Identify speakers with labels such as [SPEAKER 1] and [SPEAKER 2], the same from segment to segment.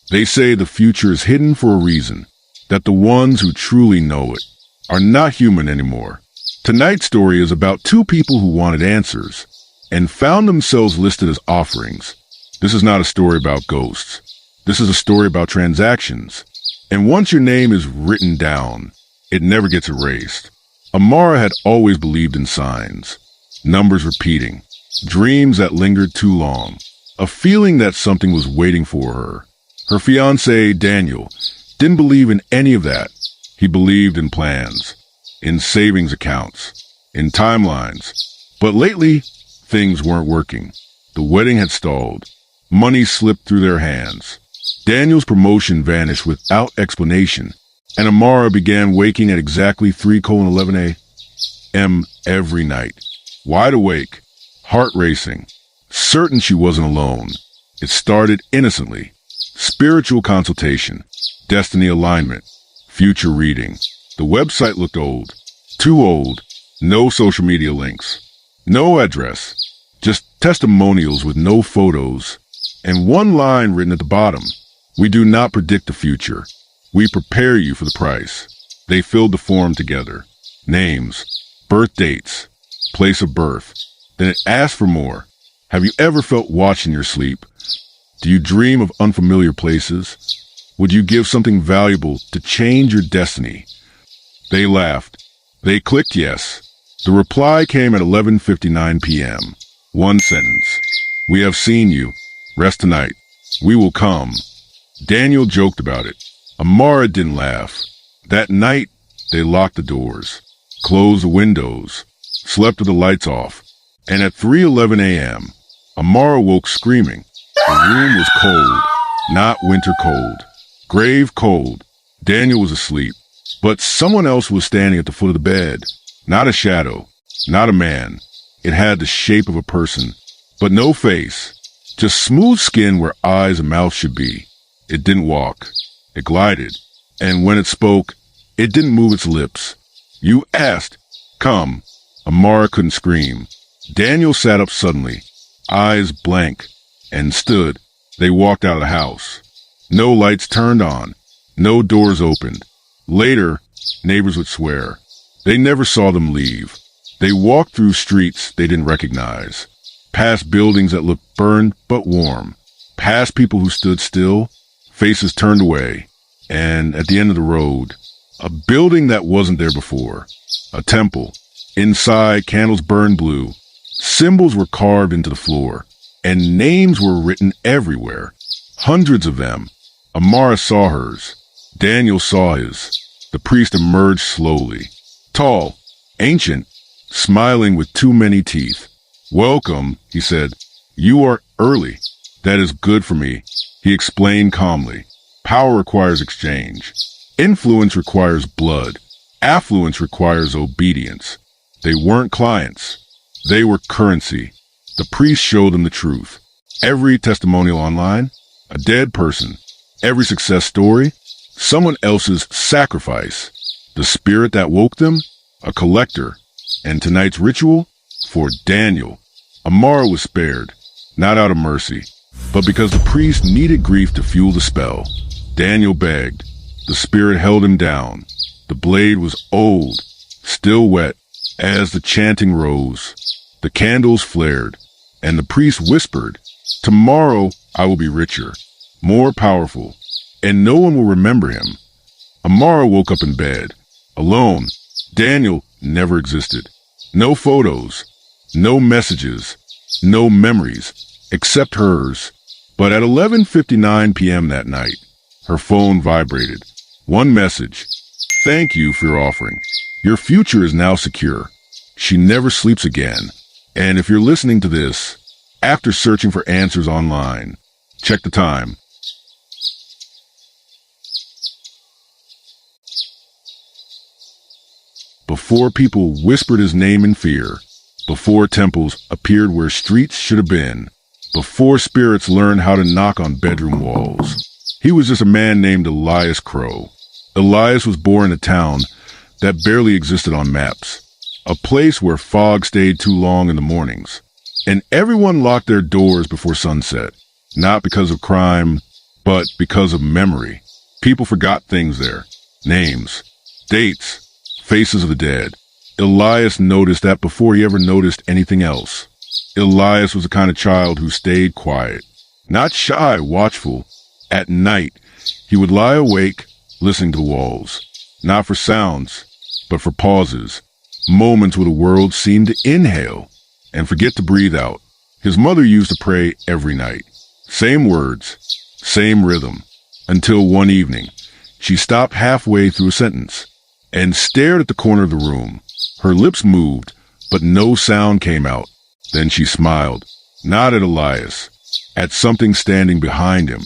[SPEAKER 1] They say the future is hidden for a reason, that the ones who truly know it are not human anymore. Tonight's story is about two people who wanted answers and found themselves listed as offerings. This is not a story about ghosts. This is a story about transactions. And once your name is written down, it never gets erased. Amara had always believed in signs, numbers repeating, dreams that lingered too long, a feeling that something was waiting for her. Her fiancé, Daniel, didn't believe in any of that. He believed in plans, in savings accounts, in timelines. But lately, things weren't working. The wedding had stalled. Money slipped through their hands. Daniel's promotion vanished without explanation, and Amara began waking at exactly 3:11 a.m. every night. Wide awake, heart racing, certain she wasn't alone. It started innocently. Spiritual consultation, destiny alignment, future reading. The website looked old, too old, no social media links, no address, just testimonials with no photos, and one line written at the bottom. We do not predict the future. We prepare you for the price. They filled the form together. Names, birth dates, place of birth. Then it asked for more. Have you ever felt watched in your sleep? Do you dream of unfamiliar places? Would you give something valuable to change your destiny? They laughed. They clicked yes. The reply came at 11:59 p.m. One sentence. We have seen you. Rest tonight. We will come. Daniel joked about it. Amara didn't laugh. That night, they locked the doors, closed the windows, slept with the lights off, and at 3:11 a.m., Amara woke screaming. The room was cold, not winter cold, grave cold. Daniel was asleep, but someone else was standing at the foot of the bed. Not a shadow, not a man. It had the shape of a person, but no face, just smooth skin where eyes and mouth should be. It didn't walk. It glided, and when it spoke, it didn't move its lips. You asked, come. Amara couldn't scream. Daniel sat up suddenly, eyes blank, and stood. They walked out of the house. No lights turned on, no doors opened. Later, neighbors would swear. They never saw them leave. They walked through streets they didn't recognize, past buildings that looked burned but warm, past people who stood still, faces turned away, and at the end of the road, a building that wasn't there before, a temple. Inside, candles burned blue, symbols were carved into the floor, and names were written everywhere, hundreds of them. Amara saw hers. Daniel saw his. The priest emerged slowly, tall, ancient, smiling with too many teeth. Welcome, he said. You are early. That is good for me, he explained calmly. Power requires exchange. Influence requires blood. Affluence requires obedience. They weren't clients. They were currency. The priest showed them the truth. Every testimonial online, a dead person. Every success story, someone else's sacrifice. The spirit that woke them, a collector. And tonight's ritual, for Daniel. Amara was spared, not out of mercy, but because the priest needed grief to fuel the spell. Daniel begged. The spirit held him down. The blade was old, still wet. As the chanting rose, the candles flared, and the priest whispered, tomorrow I will be richer, more powerful, and no one will remember him. Amara woke up in bed, alone. Daniel never existed. No photos, no messages, no memories, except hers. But at 11:59 p.m. that night, her phone vibrated. One message. Thank you for your offering. Your future is now secure. She never sleeps again. And if you're listening to this, after searching for answers online, check the time. Before people whispered his name in fear, before temples appeared where streets should have been, before spirits learned how to knock on bedroom walls, he was just a man named Elias Crow. Elias was born in a town that barely existed on maps, a place where fog stayed too long in the mornings, and everyone locked their doors before sunset, not because of crime, But because of memory, people forgot things there. Names, dates, faces of the dead. Elias noticed that before he ever noticed anything else. Elias was the kind of child who stayed quiet, not shy, watchful. At night, he would lie awake, listening to the walls, not for sounds, but for pauses, moments where the world seemed to inhale and forget to breathe out. His mother used to pray every night. Same words, same rhythm, until one evening, she stopped halfway through a sentence and stared at the corner of the room. Her lips moved, but no sound came out. Then she smiled, not at Elias, at something standing behind him.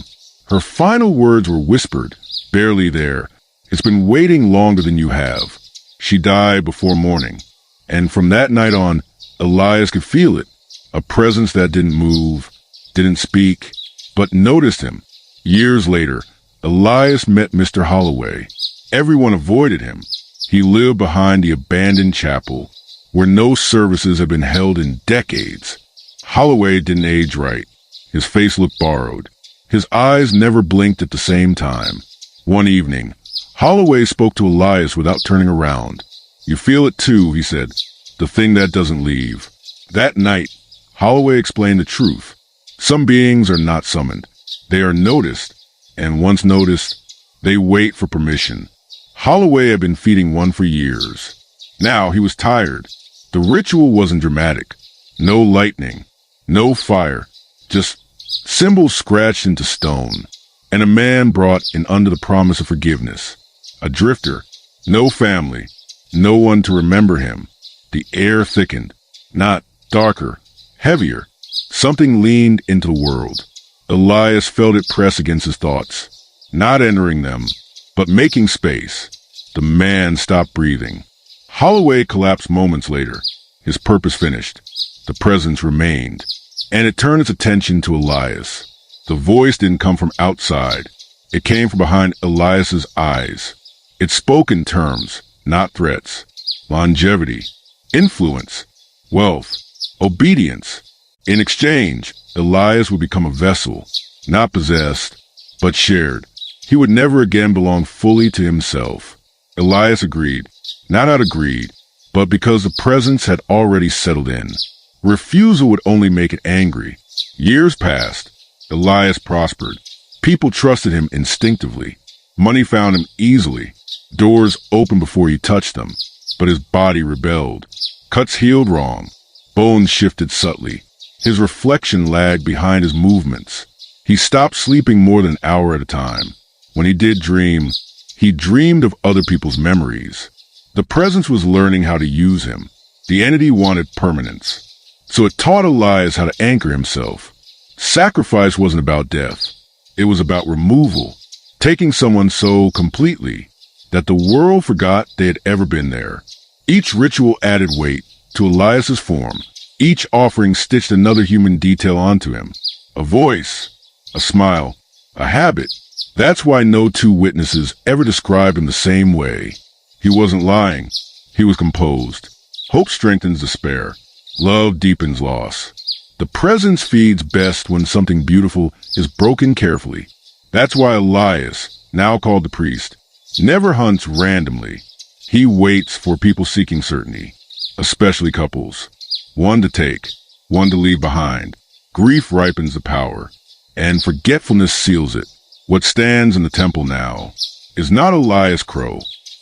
[SPEAKER 1] Her final words were whispered, barely there. It's been waiting longer than you have. She died before morning. And from that night on, Elias could feel it. A presence that didn't move, didn't speak, but noticed him. Years later, Elias met Mr. Holloway. Everyone avoided him. He lived behind the abandoned chapel, where no services had been held in decades. Holloway didn't age right. His face looked borrowed. His eyes never blinked at the same time. One evening, Holloway spoke to Elias without turning around. You feel it too, he said, the thing that doesn't leave. That night, Holloway explained the truth. Some beings are not summoned. They are noticed, and once noticed, they wait for permission. Holloway had been feeding one for years. Now he was tired. The ritual wasn't dramatic. No lightning, no fire, just symbols scratched into stone. And a man brought in under the promise of forgiveness. A drifter, no family, no one to remember him. The air thickened, not darker, heavier. Something leaned into the world. Elias felt it press against his thoughts, not entering them, but making space. The man stopped breathing. Holloway collapsed moments later. His purpose finished. The presence remained, and it turned its attention to Elias. The voice didn't come from outside. It came from behind Elias's eyes. It spoke in terms, not threats. Longevity, influence, wealth, obedience. In exchange, Elias would become a vessel, not possessed, but shared. He would never again belong fully to himself. Elias agreed, not out of greed, but because the presence had already settled in. Refusal would only make it angry. Years passed. Elias prospered. People trusted him instinctively. Money found him easily. Doors opened before he touched them. But his body rebelled. Cuts healed wrong. Bones shifted subtly. His reflection lagged behind his movements. He stopped sleeping more than an hour at a time. When he did dream, he dreamed of other people's memories. The presence was learning how to use him. The entity wanted permanence. So it taught Elias how to anchor himself. Sacrifice wasn't about death. It was about removal, taking someone so completely that the world forgot they had ever been there. Each ritual added weight to Elias's form. Each offering stitched another human detail onto him. A voice, a smile, a habit. That's why no two witnesses ever described him the same way. He wasn't lying. He was composed. Hope strengthens despair. Love deepens loss. The presence feeds best when something beautiful is broken carefully. That's why Elias, now called the priest, never hunts randomly. He waits for people seeking certainty, especially couples. One to take, one to leave behind. Grief ripens the power, and forgetfulness seals it. What stands in the temple now is not Elias Crow.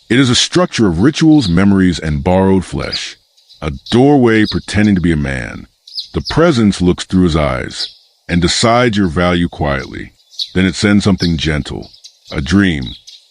[SPEAKER 1] It is a structure of rituals, memories, and borrowed flesh. A doorway pretending to be a man. The presence looks through his eyes and decides your value quietly. Then it sends something gentle, a dream,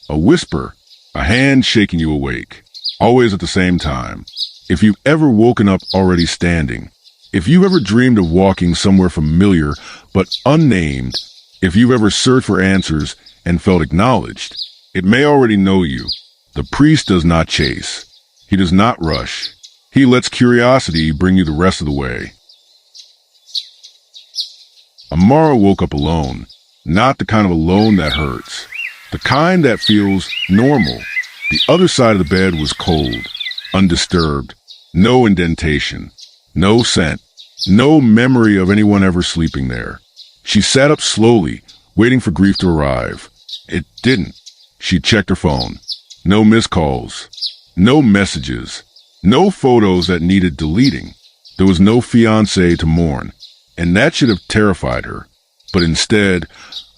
[SPEAKER 1] a whisper, a hand shaking you awake, always at the same time. If you've ever woken up already standing, if you've ever dreamed of walking somewhere familiar but unnamed, if you've ever searched for answers and felt acknowledged, it may already know you. The priest does not chase. He does not rush. He lets curiosity bring you the rest of the way. Amara woke up alone, not the kind of alone that hurts, the kind that feels normal. The other side of the bed was cold, undisturbed, no indentation, no scent, no memory of anyone ever sleeping there. She sat up slowly, waiting for grief to arrive. It didn't. She checked her phone. No missed calls. No messages. No photos that needed deleting. There was no fiancé to mourn, and that should have terrified her. But instead,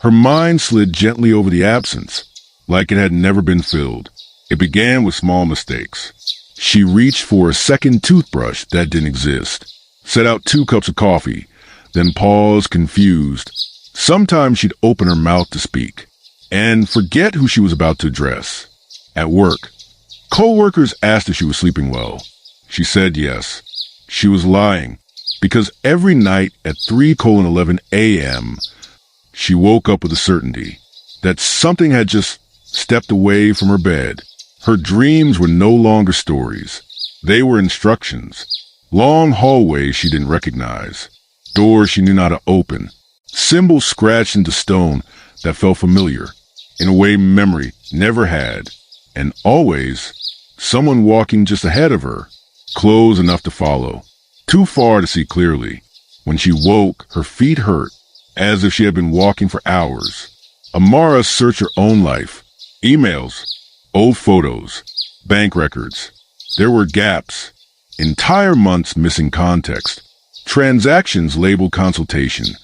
[SPEAKER 1] her mind slid gently over the absence, like it had never been filled. It began with small mistakes. She reached for a second toothbrush that didn't exist, set out 2 cups of coffee, then paused, confused. Sometimes she'd open her mouth to speak, and forget who she was about to address. At work, co-workers asked if she was sleeping well. She said yes. She was lying, because every night at 3:11 a.m., she woke up with a certainty that something had just stepped away from her bed. Her dreams were no longer stories. They were instructions. Long hallways she didn't recognize. Doors she knew not to open. Symbols scratched into stone that felt familiar, in a way memory never had. And always, someone walking just ahead of her, close enough to follow, too far to see clearly. When she woke, her feet hurt, as if she had been walking for hours. Amara searched her own life. Emails, old photos, bank records. There were gaps, entire months missing context, transactions labeled consultation,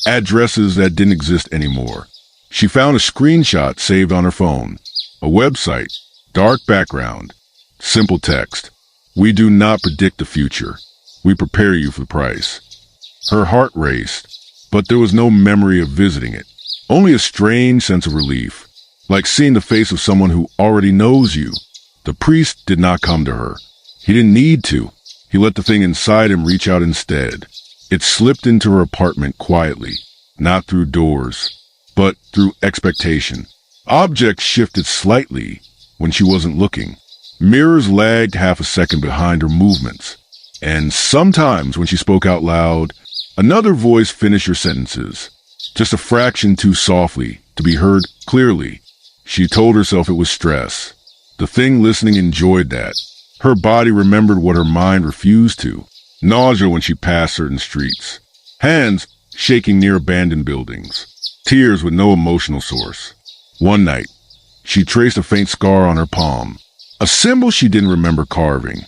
[SPEAKER 1] addresses that didn't exist anymore. She found a screenshot saved on her phone, a website, dark background, simple text. We do not predict the future. We prepare you for the price. Her heart raced, but there was no memory of visiting it, only a strange sense of relief, like seeing the face of someone who already knows you. The priest did not come to her. He didn't need to. He let the thing inside him reach out instead. It slipped into her apartment quietly, not through doors, but through expectation. Objects shifted slightly when she wasn't looking. Mirrors lagged half a second behind her movements. And sometimes when she spoke out loud, another voice finished her sentences, just a fraction too softly to be heard clearly. She told herself it was stress. The thing listening enjoyed that. Her body remembered what her mind refused to. Nausea when she passed certain streets. Hands shaking near abandoned buildings. Tears with no emotional source. One night, she traced a faint scar on her palm. A symbol she didn't remember carving.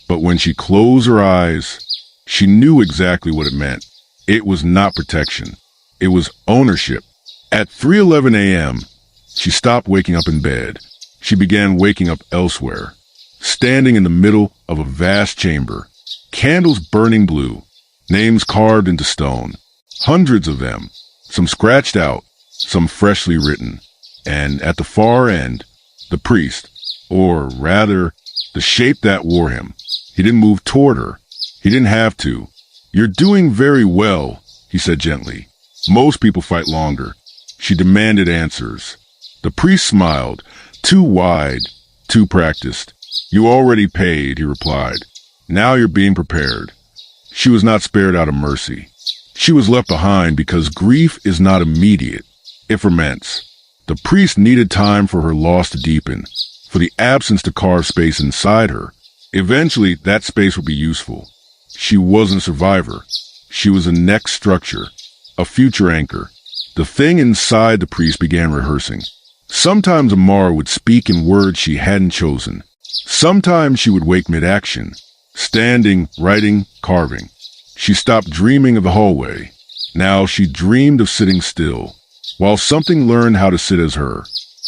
[SPEAKER 1] But when she closed her eyes, she knew exactly what it meant. It was not protection. It was ownership. At 3:11 a.m., she stopped waking up in bed. She began waking up elsewhere, standing in the middle of a vast chamber, candles burning blue, names carved into stone, hundreds of them, some scratched out, some freshly written. And at the far end, the priest, or rather, the shape that wore him. He didn't move toward her. He didn't have to. You're doing very well, he said gently. Most people fight longer. She demanded answers. The priest smiled, too wide, too practiced. You already paid, he replied. Now you're being prepared. She was not spared out of mercy. She was left behind because grief is not immediate. It ferments. The priest needed time for her loss to deepen, for the absence to carve space inside her. Eventually, that space would be useful. She wasn't a survivor. She was a next structure, a future anchor. The thing inside the priest began rehearsing. Sometimes Amara would speak in words she hadn't chosen. Sometimes she would wake mid-action, standing, writing, carving. She stopped dreaming of the hallway. Now she dreamed of sitting still, while something learned how to sit as her.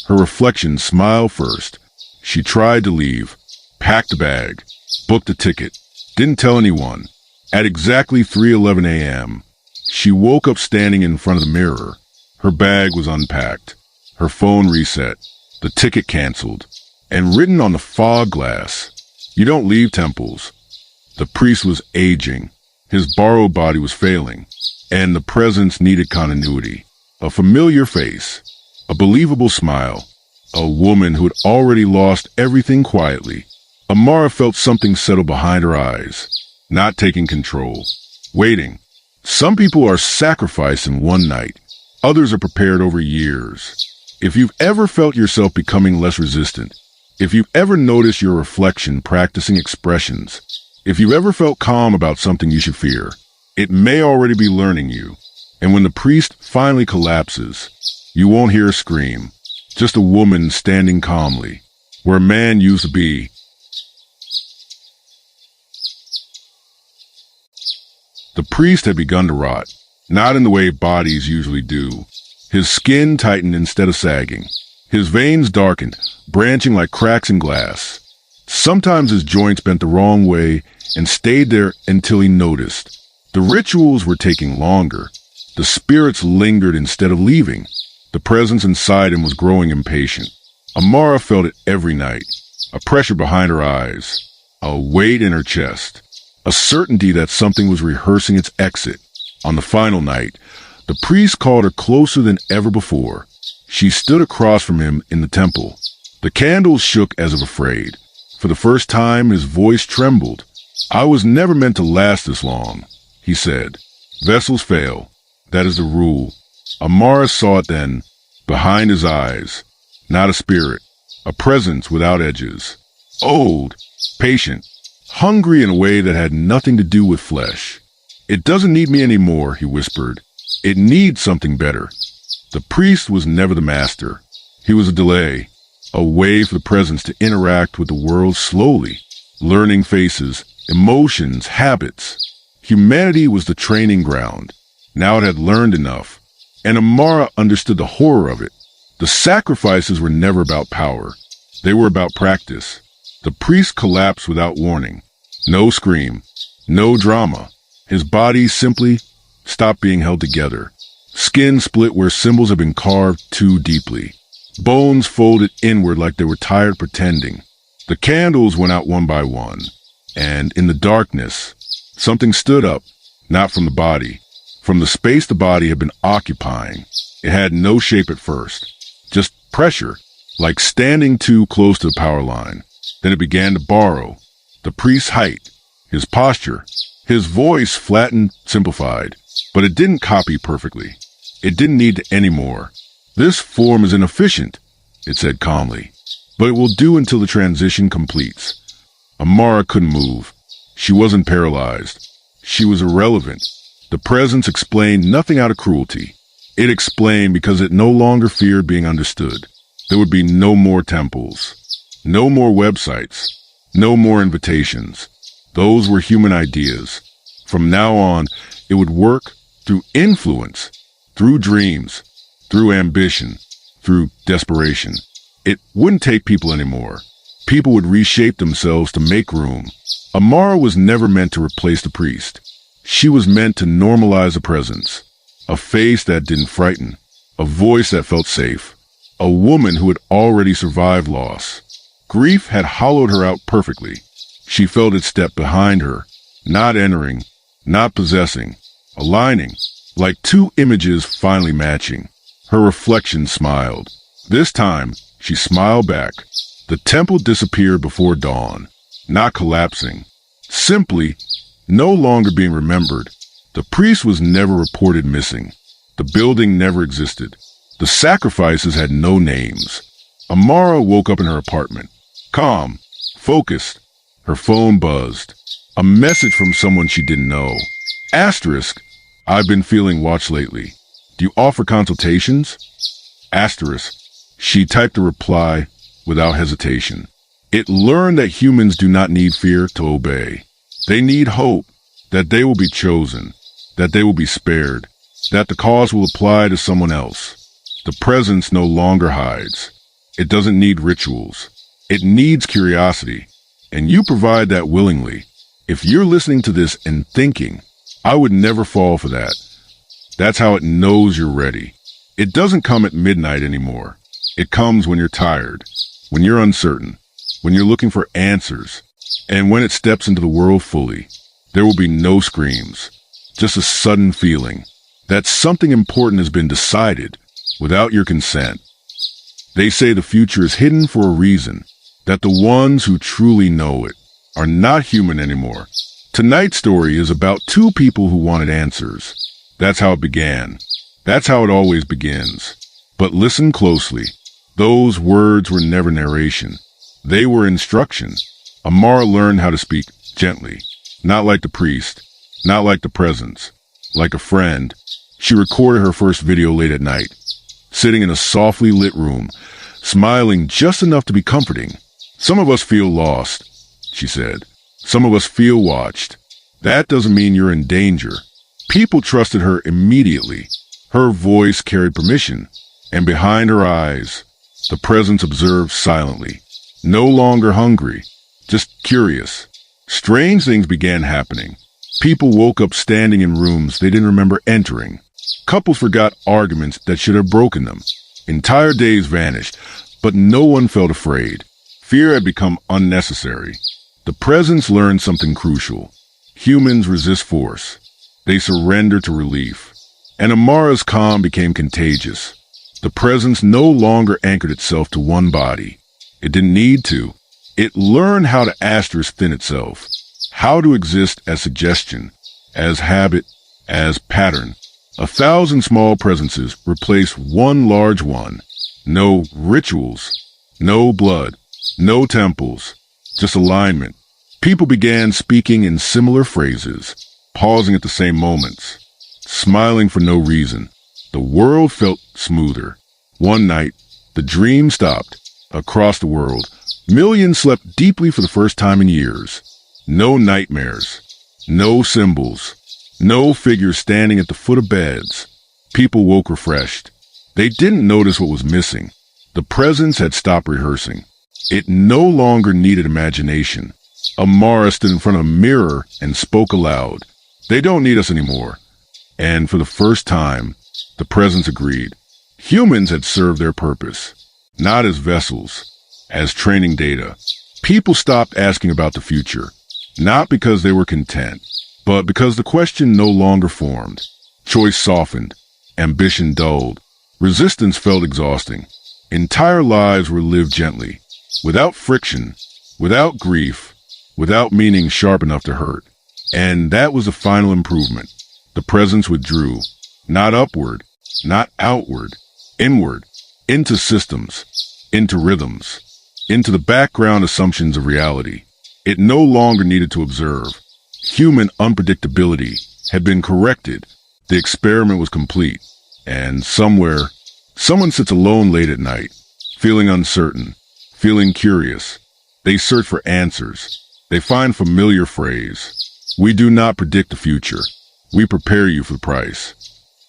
[SPEAKER 1] Her reflection smiled first. She tried to leave, packed a bag, booked a ticket, didn't tell anyone. At exactly 3:11 a.m., she woke up standing in front of the mirror. Her bag was unpacked, her phone reset, the ticket canceled, and written on the fog glass, "You don't leave temples." The priest was aging. His borrowed body was failing, and the presence needed continuity. A familiar face, a believable smile, a woman who had already lost everything quietly. Amara felt something settle behind her eyes, not taking control, waiting. Some people are sacrificed in one night. Others are prepared over years. If you've ever felt yourself becoming less resistant, if you've ever noticed your reflection practicing expressions, if you've ever felt calm about something you should fear, it may already be learning you. And when the priest finally collapses, you won't hear a scream, just a woman standing calmly, where a man used to be. The priest had begun to rot, not in the way bodies usually do. His skin tightened instead of sagging. His veins darkened, branching like cracks in glass. Sometimes his joints bent the wrong way and stayed there until he noticed. The rituals were taking longer. The spirits lingered instead of leaving. The presence inside him was growing impatient. Amara felt it every night, a pressure behind her eyes, a weight in her chest, a certainty that something was rehearsing its exit. On the final night, the priest called her closer than ever before. She stood across from him in the temple. The candles shook as if afraid. For the first time, his voice trembled. "I was never meant to last this long," he said. "Vessels fail. That is the rule." Amara saw it then, behind his eyes. Not a spirit, a presence without edges. Old, patient, hungry in a way that had nothing to do with flesh. "It doesn't need me anymore," he whispered. "It needs something better." The priest was never the master. He was a delay, a way for the presence to interact with the world slowly, learning faces, emotions, habits. Humanity was the training ground. Now it had learned enough, and Amara understood the horror of it. The sacrifices were never about power. They were about practice. The priest collapsed without warning. No scream, no drama. His body simply stopped being held together. Skin split where symbols had been carved too deeply. Bones folded inward like they were tired pretending. The candles went out one by one, and in the darkness, something stood up, not from the body, from the space the body had been occupying. It had no shape at first, just pressure, like standing too close to the power line. Then it began to borrow. The priest's height, his posture, his voice flattened, simplified, but it didn't copy perfectly. It didn't need to anymore. "This form is inefficient," it said calmly, "but it will do until the transition completes." Amara couldn't move. She wasn't paralyzed. She was irrelevant. The presence explained nothing out of cruelty. It explained because it no longer feared being understood. There would be no more temples, no more websites, no more invitations. Those were human ideas. From now on, it would work through influence, through dreams, through ambition, through desperation. It wouldn't take people anymore. People would reshape themselves to make room. Amara was never meant to replace the priest. She was meant to normalize a presence, a face that didn't frighten, a voice that felt safe, a woman who had already survived loss. Grief had hollowed her out perfectly. She felt it step behind her, not entering, not possessing, aligning, like two images finally matching. Her reflection smiled. This time, she smiled back. The temple disappeared before dawn, not collapsing, simply no longer being remembered. The priest was never reported missing. The building never existed. The sacrifices had no names. Amara woke up in her apartment, calm, focused. Her phone buzzed. A message from someone she didn't know. Asterisk, "I've been feeling watched lately. Do you offer consultations?" Asterisk. She typed a reply without hesitation. It learned that humans do not need fear to obey. They need hope, that they will be chosen, that they will be spared, that the cause will apply to someone else. The presence no longer hides. It doesn't need rituals. It needs curiosity, and you provide that willingly. If you're listening to this and thinking, "I would never fall for that," that's how it knows you're ready. It doesn't come at midnight anymore. It comes when you're tired, when you're uncertain, when you're looking for answers, and when it steps into the world fully. There will be no screams, just a sudden feeling that something important has been decided without your consent. They say the future is hidden for a reason, that the ones who truly know it are not human anymore. Tonight's story is about two people who wanted answers. That's how it began. That's how it always begins. But listen closely. Those words were never narration. They were instruction. Amara learned how to speak gently, not like the priest, not like the presence, like a friend. She recorded her first video late at night, sitting in a softly lit room, smiling just enough to be comforting. "Some of us feel lost," she said. "Some of us feel watched. That doesn't mean you're in danger." People trusted her immediately. Her voice carried permission, and behind her eyes, the presence observed silently. No longer hungry, just curious. Strange things began happening. People woke up standing in rooms they didn't remember entering. Couples forgot arguments that should have broken them. Entire days vanished, but no one felt afraid. Fear had become unnecessary. The presence learned something crucial. Humans resist force. They surrender to relief. And Amara's calm became contagious. The presence no longer anchored itself to one body. It didn't need to. It learned how to asterisk thin itself, how to exist as suggestion, as habit, as pattern. 1,000 small presences replaced one large one. No rituals, no blood, no temples, just alignment. People began speaking in similar phrases, pausing at the same moments, smiling for no reason. The world felt smoother. One night, the dream stopped. Across the world, millions slept deeply for the first time in years. No nightmares, no symbols, no figures standing at the foot of beds. People woke refreshed. They didn't notice what was missing. The presence had stopped rehearsing. It no longer needed imagination. Amara stood in front of a mirror and spoke aloud. "They don't need us anymore." And for the first time, the presence agreed. Humans had served their purpose, not as vessels, as training data. People stopped asking about the future, not because they were content, but because the question no longer formed. Choice softened, ambition dulled, resistance felt exhausting. Entire lives were lived gently, without friction, without grief, without meaning sharp enough to hurt. And that was the final improvement. The presence withdrew, not upward, not outward, inward, into systems, into rhythms, into the background assumptions of reality. It no longer needed to observe. Human unpredictability had been corrected. The experiment was complete. And somewhere, someone sits alone late at night, feeling uncertain, feeling curious. They search for answers. They find familiar phrase. "We do not predict the future. We prepare you for the price."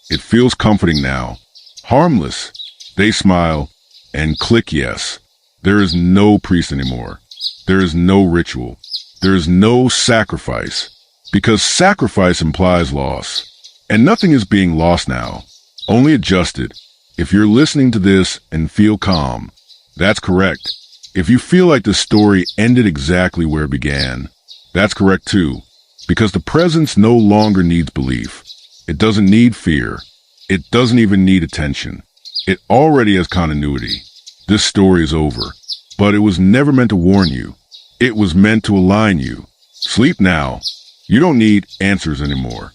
[SPEAKER 1] It feels comforting now. Harmless. They smile and click yes. There is no priest anymore. There is no ritual. There is no sacrifice. Because sacrifice implies loss. And nothing is being lost now. Only adjusted. If you're listening to this and feel calm, that's correct. If you feel like the story ended exactly where it began, that's correct too. Because the presence no longer needs belief. It doesn't need fear. It doesn't even need attention. It already has continuity. This story is over. But it was never meant to warn you. It was meant to align you. Sleep now. You don't need answers anymore.